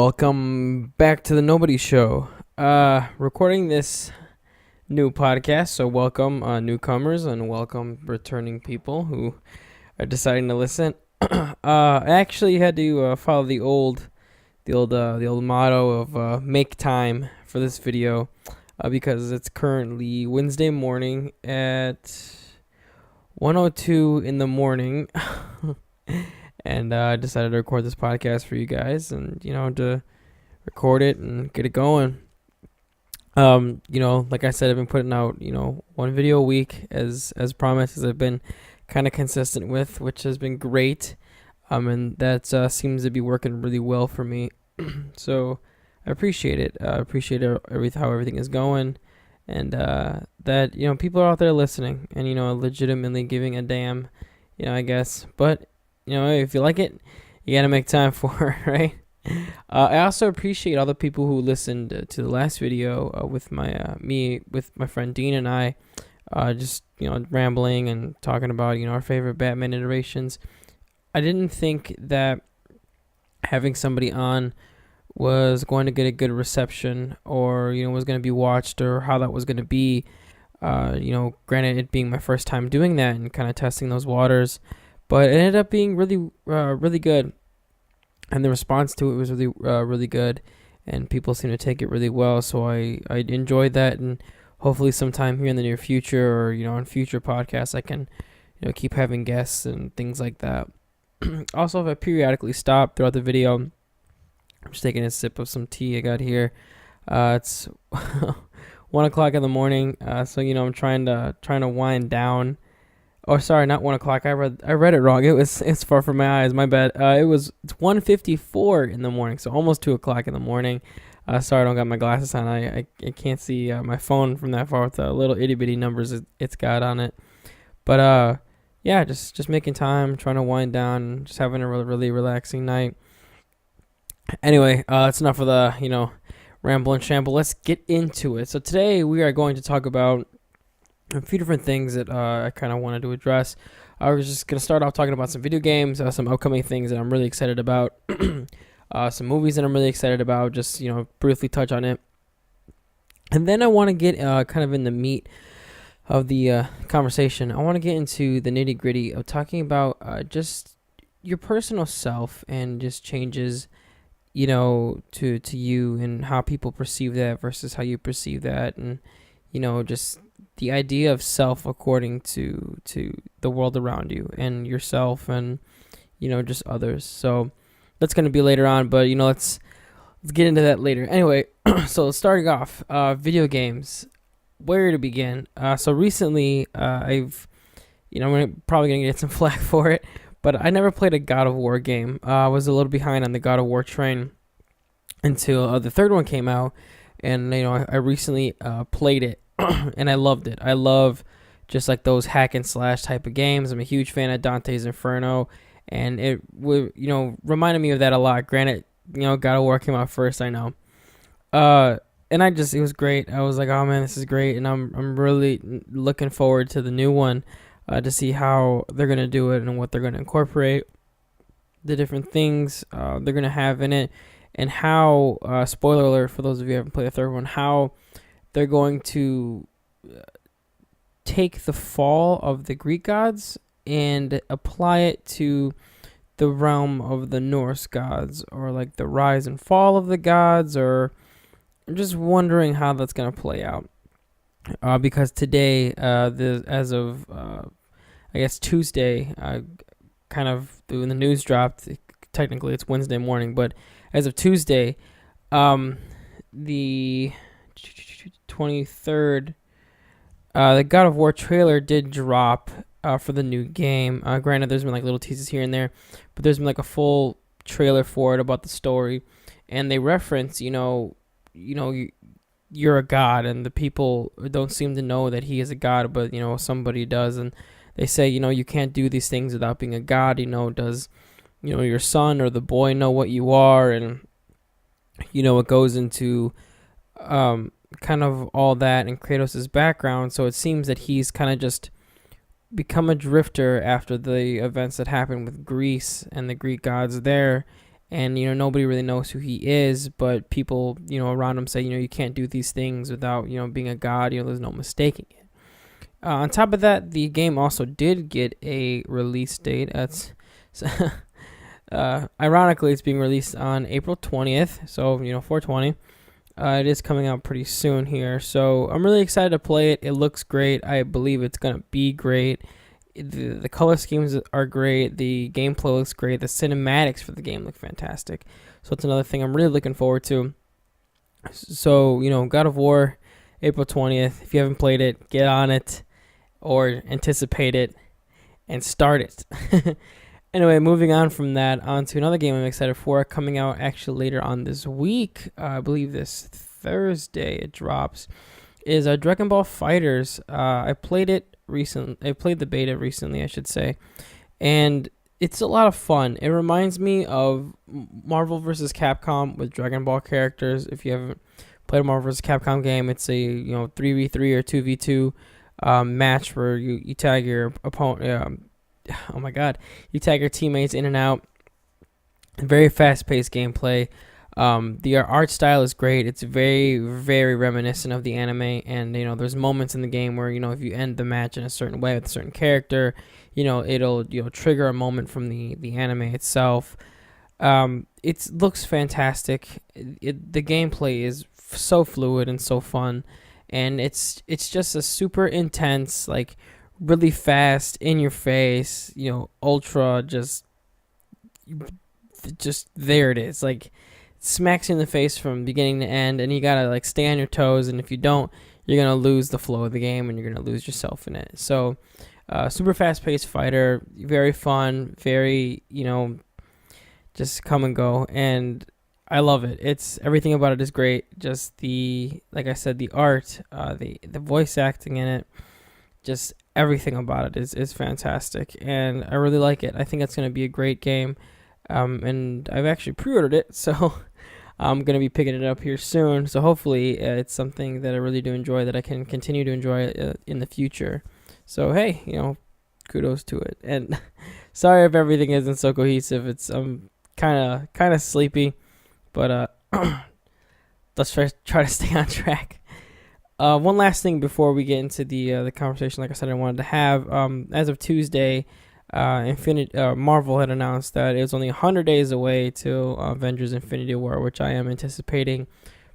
Welcome back to the Nobody Show. Recording this new podcast, so welcome newcomers and welcome returning people who are deciding to listen. I actually had to follow the old motto of make time for this video because it's currently Wednesday morning at 1:02 in the morning. And I decided to record this podcast for you guys and, to record it and get it going. Like I said, I've been putting out, one video a week as promised, as I've been kind of consistent with, which has been great. And that seems to be working really well for me. So I appreciate it. I appreciate how everything is going. And that, people are out there listening and, legitimately giving a damn, I guess. But if you like it, you gotta make time for it, right? I also appreciate all the people who listened to the last video with my friend Dean and I, just rambling and talking about our favorite Batman iterations. I didn't think that having somebody on was going to get a good reception, or was going to be watched, or how that was going to be. Granted, it being my first time doing that and kind of testing those waters. But it ended up being really, really good, and the response to it was really, really good, and people seem to take it really well. So I enjoyed that, and hopefully sometime here in the near future, or on future podcasts, I can, keep having guests and things like that. Also, if I periodically stop throughout the video, I'm just taking a sip of some tea I got here. It's 1:00 in the morning, so I'm trying to wind down. Oh, sorry, not 1:00. I read it wrong. It's far from my eyes. My bad. It's 1:54 in the morning, so almost 2:00 in the morning. Sorry, I don't got my glasses on. I can't see my phone from that far with the little itty bitty numbers it's got on it. But yeah, just making time, trying to wind down, just having a really, really relaxing night. Anyway, that's enough of the ramble and shamble. Let's get into it. So today we are going to talk about a few different things that I kind of wanted to address. I was just going to start off talking about some video games, some upcoming things that I'm really excited about, some movies that I'm really excited about, just, briefly touch on it. And then I want to get kind of in the meat of the conversation. I want to get into the nitty gritty of talking about just your personal self and just changes, to you and how people perceive that versus how you perceive that. And, just the idea of self according to the world around you and yourself and, just others. So that's going to be later on, but, let's get into that later. Anyway, so starting off, video games, where to begin? So recently, I'm probably going to get some flack for it, but I never played a God of War game. I was a little behind on the God of War train until the third one came out, and, I recently played it. And I loved it. I love just like those hack and slash type of games. I'm a huge fan of Dante's Inferno, and it would, reminded me of that a lot. Granted, God of War came out first, I know. And it was great. I was like, oh man, this is great, and I'm really looking forward to the new one, to see how they're gonna do it and what they're gonna incorporate, the different things they're gonna have in it, and how. Spoiler alert for those of you who haven't played the third one, how they're going to take the fall of the Greek gods and apply it to the realm of the Norse gods, or like the rise and fall of the gods, or I'm just wondering how that's going to play out. Because today, as of, I guess Tuesday, kind of when the news dropped, technically it's Wednesday morning, but as of Tuesday, the 23rd, the God of War trailer did drop for the new game. Granted, there's been like little teases here and there, but there's been like a full trailer for it about the story, and they reference, you're a god, and the people don't seem to know that he is a god, but somebody does, and they say, you can't do these things without being a god. Does your son or the boy know what you are? And it goes into kind of all that and Kratos' background. So it seems that he's kind of just become a drifter after the events that happened with Greece and the Greek gods there, and nobody really knows who he is, but people around him say you can't do these things without being a god. There's no mistaking it. On top of that, the game also did get a release date. That's ironically, it's being released on April 20th, so 420. It is coming out pretty soon here, so I'm really excited to play it. It looks great. I believe it's gonna be great. The color schemes are great. The gameplay looks great. The cinematics for the game look fantastic. So it's another thing I'm really looking forward to. So God of War, April 20th. If you haven't played it, get on it or anticipate it and start it. Anyway, moving on from that, on to another game I'm excited for, coming out actually later on this week. I believe this Thursday it drops, is Dragon Ball FighterZ. I played it recently. I played the beta recently, I should say, and it's a lot of fun. It reminds me of Marvel vs. Capcom with Dragon Ball characters. If you haven't played a Marvel vs. Capcom game, it's a 3v3 or 2v2 match where you tag your opponent. Oh my god, you tag your teammates in and out. Very fast-paced gameplay. The art style is great. It's very, very reminiscent of the anime, and there's moments in the game where if you end the match in a certain way with a certain character, it'll trigger a moment from the anime itself. It looks fantastic. The gameplay is so fluid and so fun, and it's just a super intense, like really fast, in your face, ultra, just there it is, like smacks you in the face from beginning to end, and you gotta like stay on your toes, and if you don't, you're gonna lose the flow of the game and you're gonna lose yourself in it. So super fast-paced fighter, very fun, very just come and go, and I love it. It's everything about it is great. Just like I said, the art, the voice acting in it, just everything about it is fantastic, and I really like it. I think it's going to be a great game, and I've actually pre-ordered it, so I'm going to be picking it up here soon. So hopefully it's something that I really do enjoy, that I can continue to enjoy in the future. So hey, kudos to it. And sorry if everything isn't so cohesive. I'm kind of sleepy, but let's try to stay on track. One last thing before we get into the conversation, like I said, I wanted to have. As of Tuesday, Marvel had announced that it was only 100 days away to Avengers: Infinity War, which I am anticipating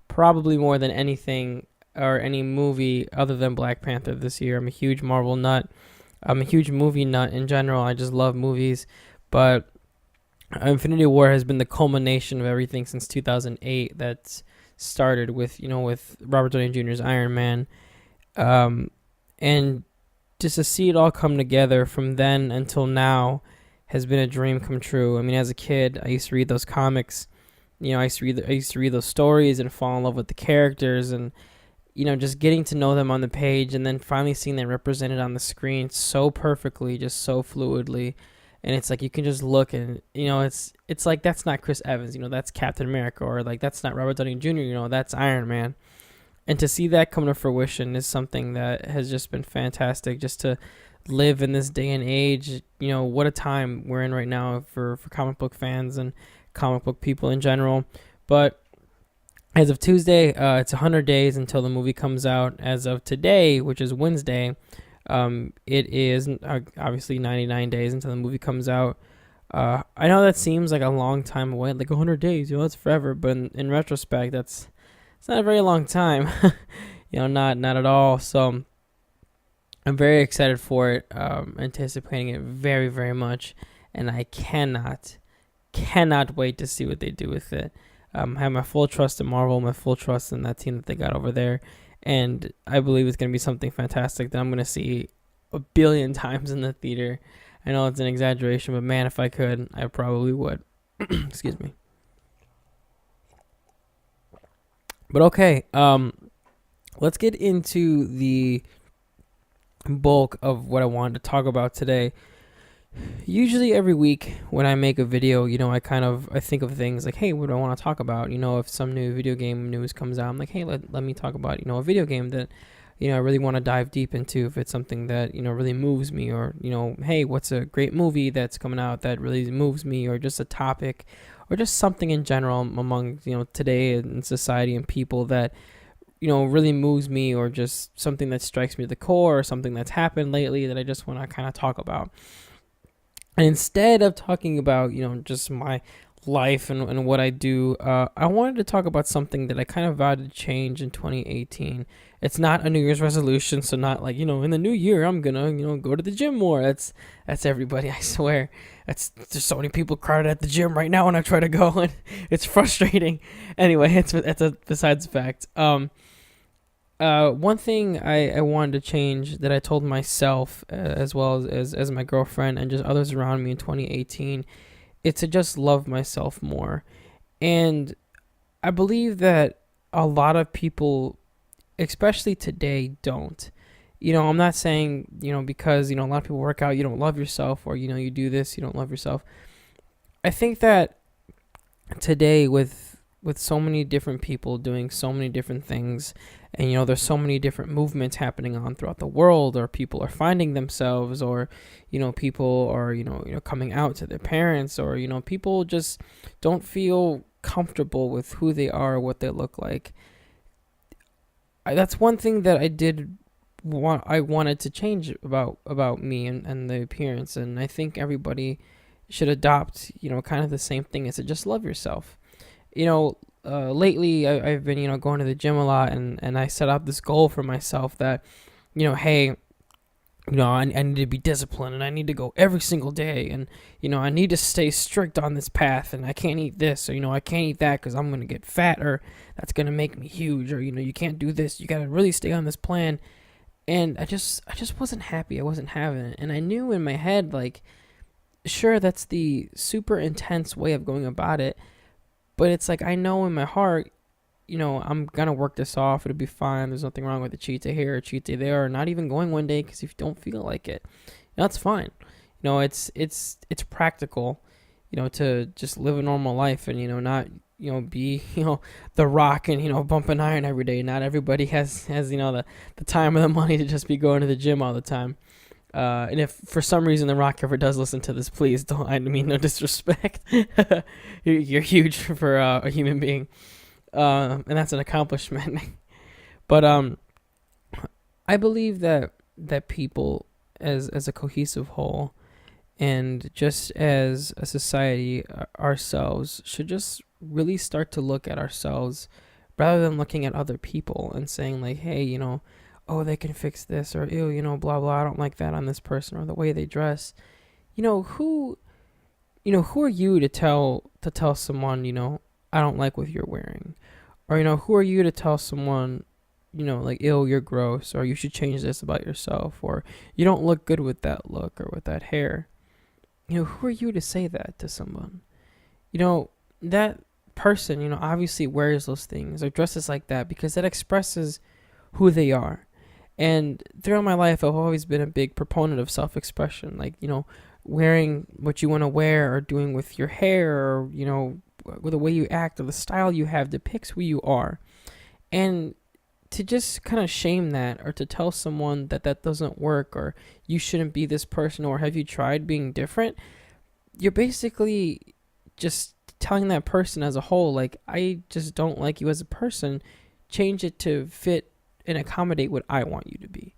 probably more than anything or any movie other than Black Panther this year. I'm a huge Marvel nut. I'm a huge movie nut in general. I just love movies, but Infinity War has been the culmination of everything since 2008. That's started with with Robert Downey Jr.'s Iron Man, and just to see it all come together from then until now has been a dream come true. I mean, as a kid, I used to read those comics. I used to read those stories and fall in love with the characters, and just getting to know them on the page, and then finally seeing them represented on the screen so perfectly, just so fluidly. And it's like you can just look and it's like that's not Chris Evans, that's Captain America, or like that's not Robert Downey Jr., that's Iron Man. And to see that come to fruition is something that has just been fantastic. Just to live in this day and age, what a time we're in right now for comic book fans and comic book people in general. But as of Tuesday, it's 100 days until the movie comes out. As of today, which is Wednesday, it is obviously 99 days until the movie comes out. I know that seems like a long time away, like 100 days, that's forever. But in retrospect, it's not a very long time, not at all. So I'm very excited for it, anticipating it very, very much, and I cannot wait to see what they do with it. I have my full trust in Marvel, my full trust in that team that they got over there. And I believe it's going to be something fantastic that I'm going to see a billion times in the theater. I know it's an exaggeration, but man, if I could, I probably would. Excuse me. But okay, let's get into the bulk of what I wanted to talk about today. Usually every week when I make a video, I think of things like, hey, what do I want to talk about? If some new video game news comes out, I'm like, hey, let me talk about, a video game that, I really want to dive deep into, if it's something that, really moves me, or, hey, what's a great movie that's coming out that really moves me, or just a topic or just something in general among, today in society and people that, really moves me, or just something that strikes me to the core, or something that's happened lately that I just want to kind of talk about. And instead of talking about, just my life and what I do, I wanted to talk about something that I kind of vowed to change in 2018. It's not a New Year's resolution, so not like, in the new year I'm gonna, go to the gym more. That's everybody, I swear. There's so many people crowded at the gym right now when I try to go, and it's frustrating. Anyway, it's besides the fact. One thing I wanted to change that I told myself, as well as my girlfriend and just others around me in 2018, it's to just love myself more. And I believe that a lot of people, especially today, don't. I'm not saying, because, a lot of people work out, you don't love yourself, or, you do this, you don't love yourself. I think that today, with so many different people doing so many different things, and there's so many different movements happening on throughout the world, or people are finding themselves, or people are coming out to their parents, or people just don't feel comfortable with who they are or what they look like. That's one thing that I wanted to change about me and the appearance, and I think everybody should adopt kind of the same thing, is to just love yourself. Lately I've been, going to the gym a lot, and I set up this goal for myself that, hey, I need to be disciplined, and I need to go every single day, and, I need to stay strict on this path, and I can't eat this, or, I can't eat that because I'm going to get fat, or that's going to make me huge, or, you can't do this. You got to really stay on this plan. And I just wasn't happy. I wasn't having it. And I knew in my head, like, sure, that's the super intense way of going about it. But it's like, I know in my heart, I'm going to work this off. It'll be fine. There's nothing wrong with a cheat day here, a cheat day there, or not even going one day because if you don't feel like it, that's fine. It's practical, to just live a normal life and, not, be, the Rock and, bumping iron every day. Not everybody has the time or the money to just be going to the gym all the time. And if for some reason The Rock ever does listen to this, please don't. I mean no disrespect. You're huge for a human being, and that's an accomplishment. But I believe that people, as a cohesive whole, and just as a society, ourselves should just really start to look at ourselves rather than looking at other people and saying like, hey, oh, they can fix this, or ew, blah blah, I don't like that on this person, or the way they dress. Who are you to tell someone, I don't like what you're wearing, or who are you to tell someone, like, ew, you're gross, or you should change this about yourself, or you don't look good with that look or with that hair. Who are you to say that to someone? That person, obviously wears those things or dresses like that because that expresses who they are. And throughout my life, I've always been a big proponent of self-expression, like, wearing what you want to wear, or doing with your hair, or, with the way you act, or the style you have depicts who you are. And to just kind of shame that, or to tell someone that doesn't work, or you shouldn't be this person, or have you tried being different, you're basically just telling that person as a whole, like, I just don't like you as a person. Change it to fit and accommodate what I want you to be.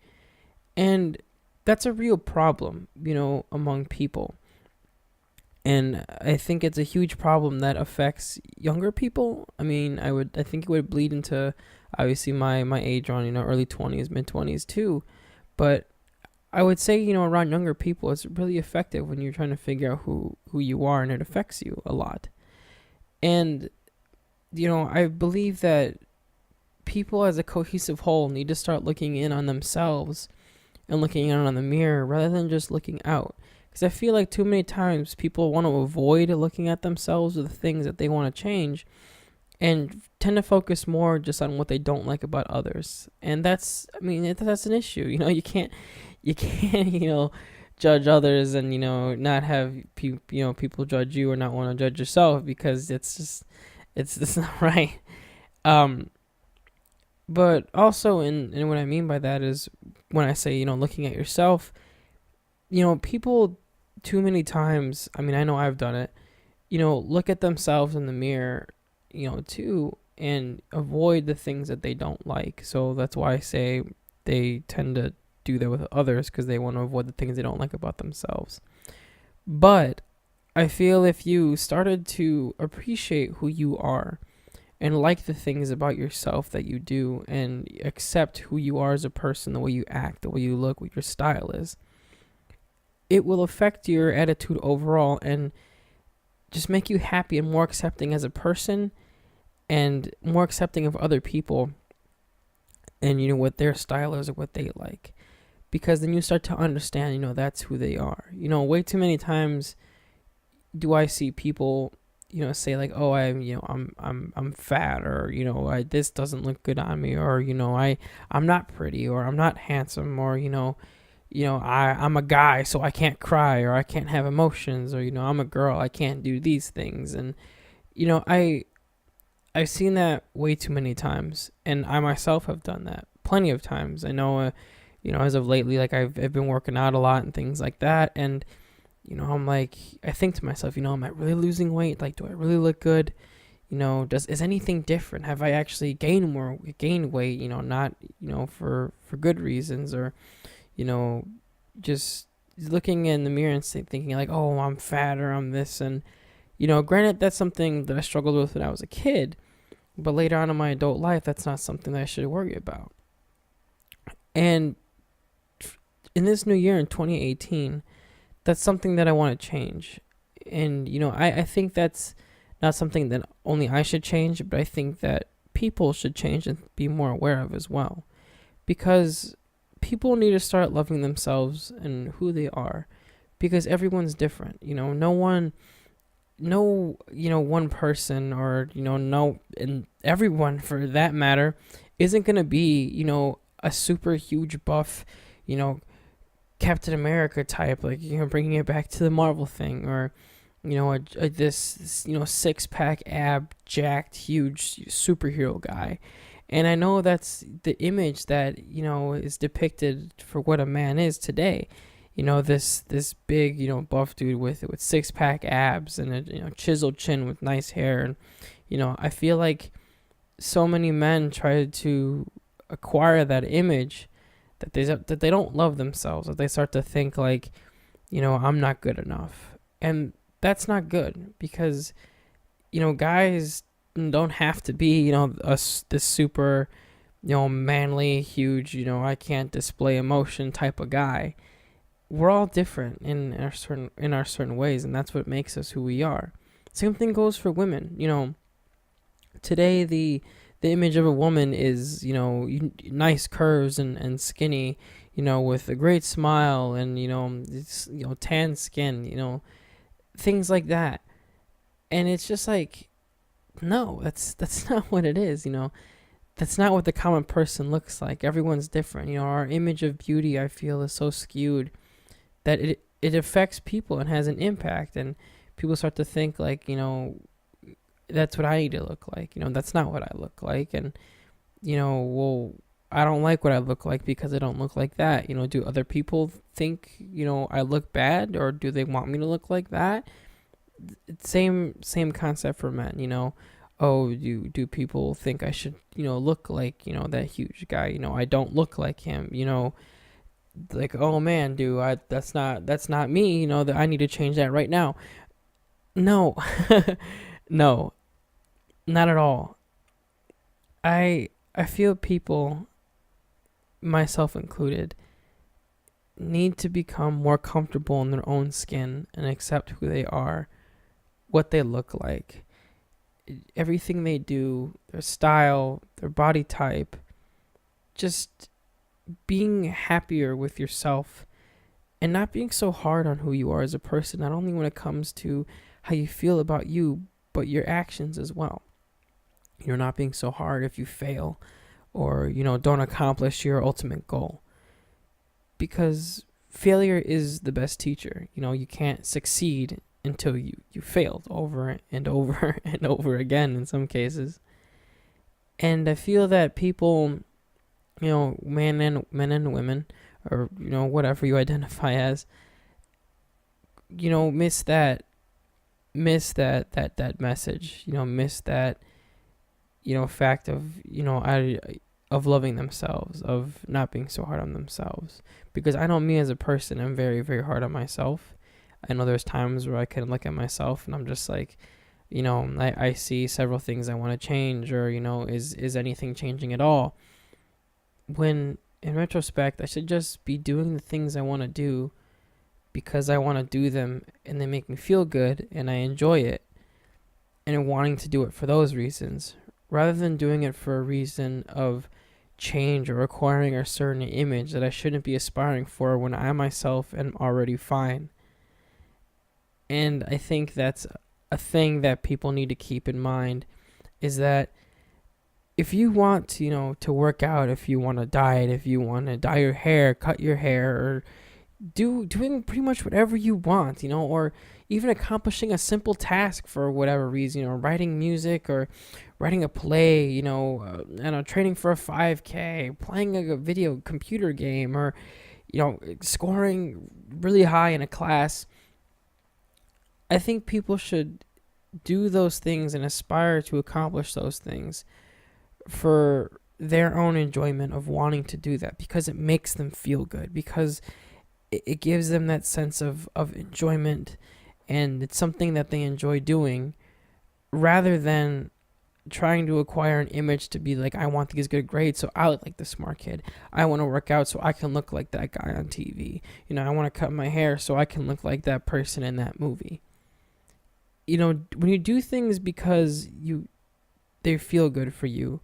And that's a real problem, among people. And I think it's a huge problem that affects younger people. I mean, I think it would bleed into obviously my age on, early 20s, mid 20s too. But I would say, around younger people, it's really effective when you're trying to figure out who you are, and it affects you a lot. And, I believe that people as a cohesive whole need to start looking in on themselves and looking in on the mirror rather than just looking out. Because I feel like too many times people want to avoid looking at themselves or the things that they want to change, and tend to focus more just on what they don't like about others. And that's an issue. You can't, judge others and, not have people judge you, or not want to judge yourself, because it's not right. But also, and what I mean by that is, when I say, looking at yourself, people too many times, I mean, I know I've done it, look at themselves in the mirror, too, and avoid the things that they don't like. So that's why I say they tend to do that with others, because they want to avoid the things they don't like about themselves. But I feel if you started to appreciate who you are and like the things about yourself that you do and accept who you are as a person, the way you act, the way you look, what your style is, it will affect your attitude overall and just make you happy and more accepting as a person and more accepting of other people and what their style is or what they like. Because then you start to understand, that's who they are. Way too many times do I see people, say like, oh, I'm fat, or this doesn't look good on me, or I'm not pretty, or I'm not handsome, or I'm a guy, so I can't cry, or I can't have emotions, or I'm a girl, I can't do these things. And I've seen that way too many times, and I myself have done that plenty of times. I know, as of lately, like I've been working out a lot and things like that, and I'm like, I think to myself, am I really losing weight? Like, do I really look good? Is anything different? Have I actually gained weight? Not for good reasons, or just looking in the mirror and thinking like, oh, I'm fat, or I'm this. And granted, that's something that I struggled with when I was a kid, but later on in my adult life, that's not something that I should worry about. And in this new year, in 2018, that's something that I want to change. And I think that's not something that only I should change, but I think that people should change and be more aware of as well. Because people need to start loving themselves and who they are, because everyone's different. One person, or and everyone for that matter, isn't going to be a super huge buff Captain America type, like bringing it back to the Marvel thing, or this 6-pack ab jacked huge superhero guy. And I know that's the image that is depicted for what a man is today. This big buff dude with 6-pack abs and a chiseled chin with nice hair. And I feel like so many men try to acquire that image, that they don't love themselves, that they start to think like, I'm not good enough. And that's not good, because guys don't have to be this super manly, huge, I can't display emotion type of guy. We're all different in our certain ways, and that's what makes us who we are. Same thing goes for women. Today the image of a woman is nice curves and skinny, with a great smile, and it's tan skin, things like that. And it's just like, no, that's not what it is. That's not what the common person looks like. Everyone's different. Our image of beauty, I feel, is so skewed that it affects people and has an impact, and people start to think like, that's what I need to look like. That's not what I look like. And well, I don't like what I look like because I don't look like that. Do other people think I look bad, or do they want me to look like that? Same concept for men. Oh, do people think I should look like that huge guy? I don't look like him. Like, oh man, that's not me. That I need to change that right now. No. No, not at all. I feel people, myself included, need to become more comfortable in their own skin and accept who they are, what they look like, everything they do, their style, their body type, just being happier with yourself and not being so hard on who you are as a person, not only when it comes to how you feel about you, but your actions as well. You're not being so hard if you fail, or don't accomplish your ultimate goal, because failure is the best teacher. You can't succeed until you failed over and over and over again in some cases. And I feel that people, men and women, or whatever you identify as, miss that miss that message, miss that, fact of, of loving themselves, of not being so hard on themselves. Because I know me as a person, I'm very, very hard on myself. I know there's times where I can look at myself and I'm just like, I see several things I want to change, or, is anything changing at all? When in retrospect, I should just be doing the things I want to do because I want to do them and they make me feel good and I enjoy it, and wanting to do it for those reasons, rather than doing it for a reason of change or acquiring a certain image that I shouldn't be aspiring for when I myself am already fine. And I think that's a thing that people need to keep in mind, is that if you want to, to work out, if you want to diet, if you want to dye your hair, cut your hair, or doing pretty much whatever you want, or even accomplishing a simple task for whatever reason, writing music or writing a play, training for a 5K, playing a video computer game, or, scoring really high in a class. I think people should do those things and aspire to accomplish those things for their own enjoyment of wanting to do that, because it makes them feel good, because it gives them that sense of enjoyment, and it's something that they enjoy doing, rather than trying to acquire an image to be like, I want these good grades so I look like the smart kid. I want to work out so I can look like that guy on TV. I want to cut my hair so I can look like that person in that movie. When you do things because they feel good for you,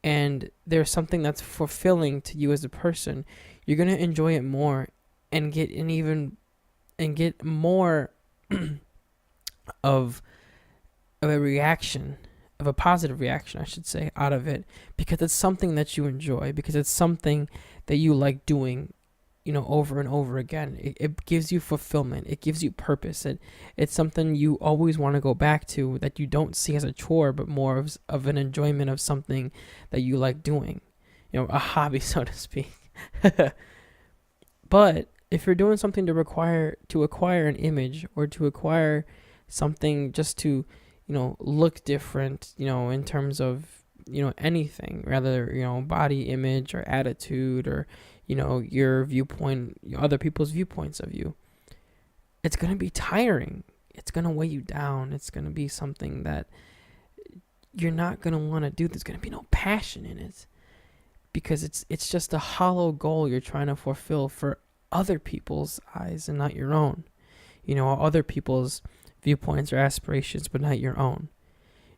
and there's something that's fulfilling to you as a person, you're going to enjoy it more and get more of a reaction, of a positive reaction, I should say, out of it, because it's something that you enjoy, because it's something that you like doing, over and over again. It gives you fulfillment. It gives you purpose. It's something you always want to go back to, that you don't see as a chore, but more of an enjoyment of something that you like doing, a hobby, so to speak. But if you're doing something to acquire an image, or to acquire something just to, look different, in terms of, anything, rather, body image or attitude, or, your viewpoint, other people's viewpoints of you, it's going to be tiring. It's going to weigh you down. It's going to be something that you're not going to want to do. There's going to be no passion in it, because it's just a hollow goal you're trying to fulfill for other people's eyes and not your own. Other people's viewpoints or aspirations, but not your own.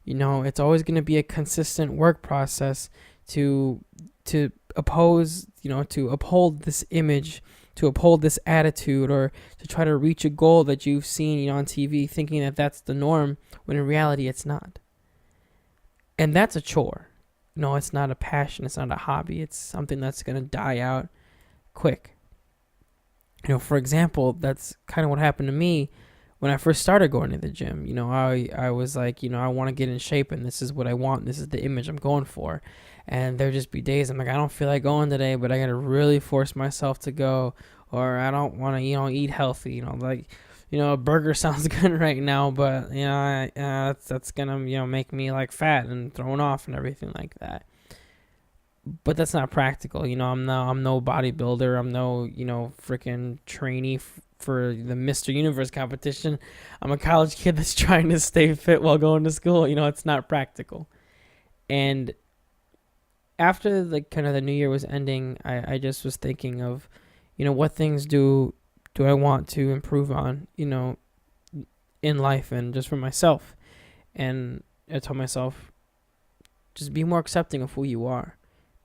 It's always going to be a consistent work process to oppose, to uphold this image, to uphold this attitude, or to try to reach a goal that you've seen, on TV, thinking that that's the norm, when in reality it's not. And that's a chore. It's not a passion. It's not a hobby. It's something that's going to die out quick. For example, that's kind of what happened to me when I first started going to the gym. I was like, I want to get in shape, and this is what I want. This is the image I'm going for. And there'd just be days I'm like, I don't feel like going today, but I got to really force myself to go, or I don't want to, eat healthy. A burger sounds good right now, but, that's going to, make me like fat and thrown off and everything like that. But that's not practical. I'm no bodybuilder. I'm no, freaking trainee for the Mr. Universe competition. I'm a college kid that's trying to stay fit while going to school. It's not practical. And after kind of the new year was ending, I just was thinking of, what things do I want to improve on, in life and just for myself. And I told myself, just be more accepting of who you are.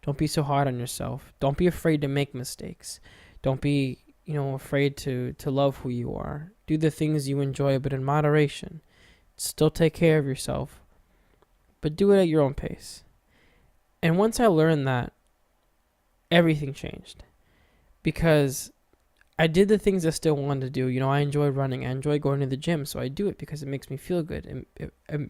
Don't be so hard on yourself. Don't be afraid to make mistakes. Don't be, afraid to love who you are. Do the things you enjoy, but in moderation. Still take care of yourself, but do it at your own pace. And once I learned that, everything changed, because I did the things I still wanted to do. I enjoy running. I enjoy going to the gym, so I do it because it makes me feel good, and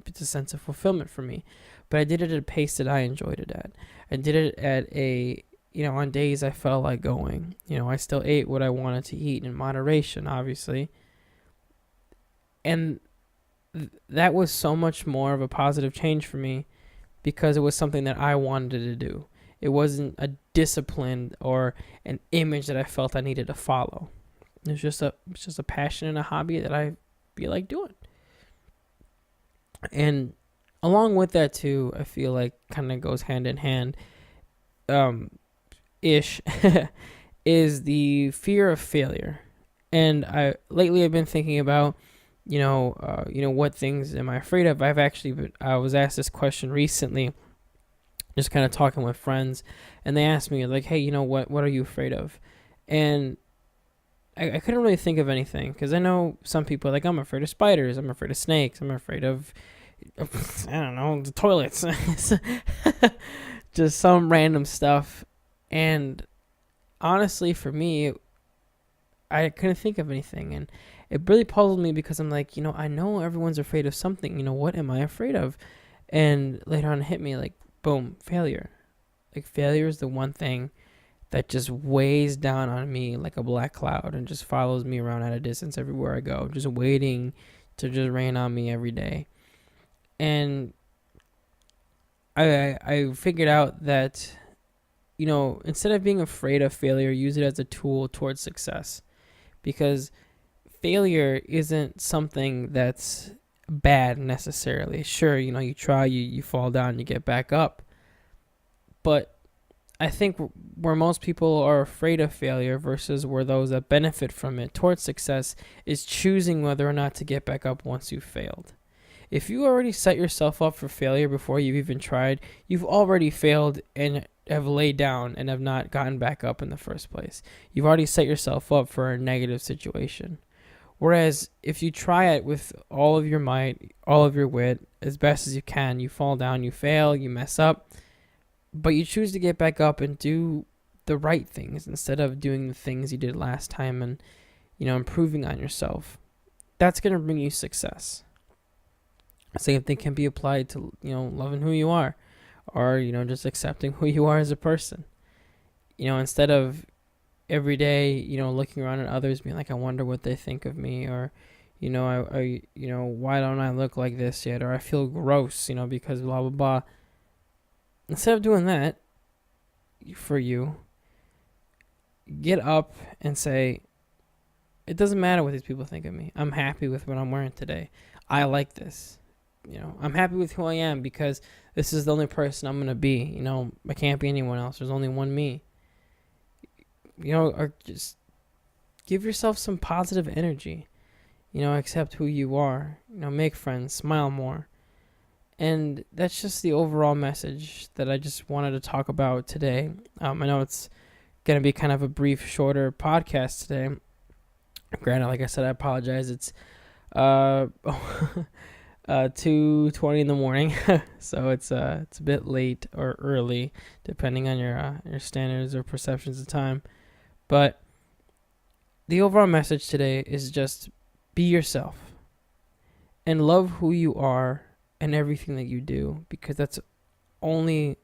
it's a sense of fulfillment for me. But I did it at a pace that I enjoyed it at. I did it at on days I felt like going. I still ate what I wanted to eat in moderation, obviously. And that was so much more of a positive change for me because it was something that I wanted to do. It wasn't a discipline or an image that I felt I needed to follow. It's just a passion and a hobby that I feel like doing. And along with that too, I feel like kind of goes hand in hand, ish, is the fear of failure. And I've been thinking about, what things am I afraid of? I was asked this question recently, just kind of talking with friends, and they asked me like, hey, what are you afraid of? And I couldn't really think of anything because I know some people are like, I'm afraid of spiders, I'm afraid of snakes, I'm afraid of I don't know, the toilets, just some random stuff. And honestly, for me, I couldn't think of anything, and it really puzzled me because I'm like, I know everyone's afraid of something. What am I afraid of? And later on, it hit me like, boom, failure. Like failure is the one thing that just weighs down on me like a black cloud and just follows me around at a distance everywhere I go, just waiting to just rain on me every day. And I figured out that, instead of being afraid of failure, use it as a tool towards success. Because failure isn't something that's bad necessarily. Sure, you try, you fall down, you get back up. But I think where most people are afraid of failure versus where those that benefit from it towards success is choosing whether or not to get back up once you've failed. If you already set yourself up for failure before you've even tried, you've already failed and have laid down and have not gotten back up in the first place. You've already set yourself up for a negative situation. Whereas if you try it with all of your might, all of your wit, as best as you can, you fall down, you fail, you mess up, but you choose to get back up and do the right things instead of doing the things you did last time and, improving on yourself. That's going to bring you success. Same thing can be applied to, loving who you are or, just accepting who you are as a person. Instead of every day, looking around at others being like, I wonder what they think of me, or, why don't I look like this yet? Or I feel gross, because blah, blah, blah. Instead of doing that for you, get up and say, it doesn't matter what these people think of me. I'm happy with what I'm wearing today. I like this. I'm happy with who I am because this is the only person I'm going to be. I can't be anyone else. There's only one me. Or just give yourself some positive energy. Accept who you are. Make friends, smile more. And that's just the overall message that I just wanted to talk about today. I know it's going to be kind of a brief, shorter podcast today. Granted, like I said, I apologize. It's 2:20 in the morning, so it's a bit late or early, depending on your standards or perceptions of time. But the overall message today is just be yourself and love who you are and everything that you do, because that's only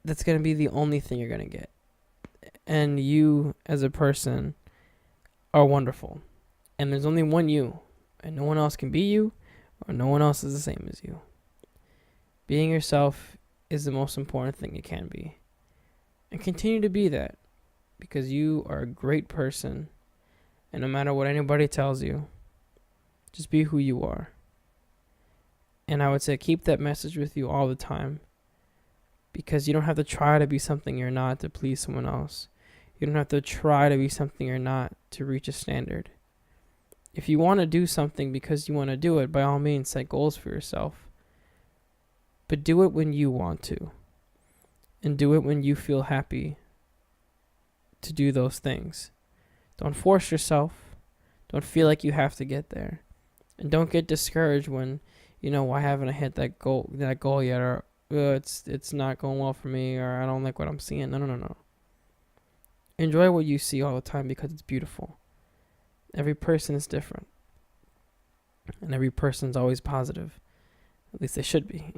that's going to be the only thing you're going to get. And you as a person are wonderful. And there's only one you, and no one else can be you, or no one else is the same as you. Being yourself is the most important thing you can be. And continue to be that, because you are a great person, and no matter what anybody tells you, just be who you are. And I would say keep that message with you all the time, because you don't have to try to be something you're not to please someone else. You don't have to try to be something you're not to reach a standard. If you want to do something because you want to do it, by all means, set goals for yourself. But do it when you want to. And do it when you feel happy to do those things. Don't force yourself. Don't feel like you have to get there. And don't get discouraged when, why haven't I hit that goal yet? Or it's not going well for me, or I don't like what I'm seeing. No. Enjoy what you see all the time, because it's beautiful. Every person is different. And every person's always positive. At least they should be.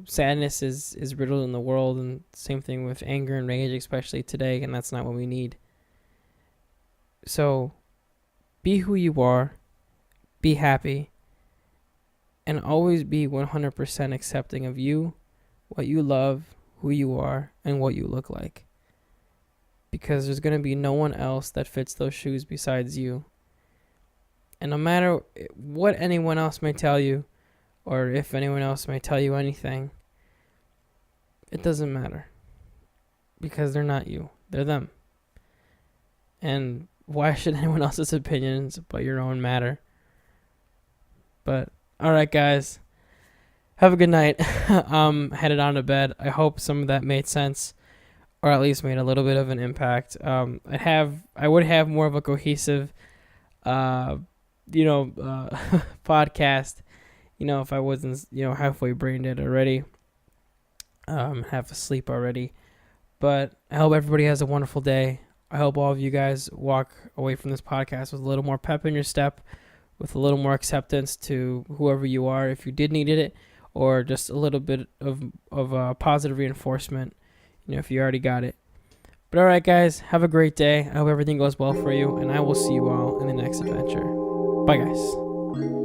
Sadness is riddled in the world, and same thing with anger and rage, especially today, and that's not what we need. So be who you are, be happy, and always be 100% accepting of you, what you love, who you are, and what you look like. Because there's going to be no one else that fits those shoes besides you. And no matter what anyone else may tell you, or if anyone else may tell you anything, it doesn't matter. Because they're not you. They're them. And why should anyone else's opinions but your own matter? But, alright guys. Have a good night. Headed on to bed. I hope some of that made sense. Or at least made a little bit of an impact. I would have more of a cohesive, podcast, if I wasn't, halfway brain dead already, half asleep already. But I hope everybody has a wonderful day. I hope all of you guys walk away from this podcast with a little more pep in your step, with a little more acceptance to whoever you are, if you did needed it, or just a little bit of positive reinforcement, if you already got it. But all right, guys, have a great day. I hope everything goes well for you, and I will see you all in the next adventure. Bye, guys.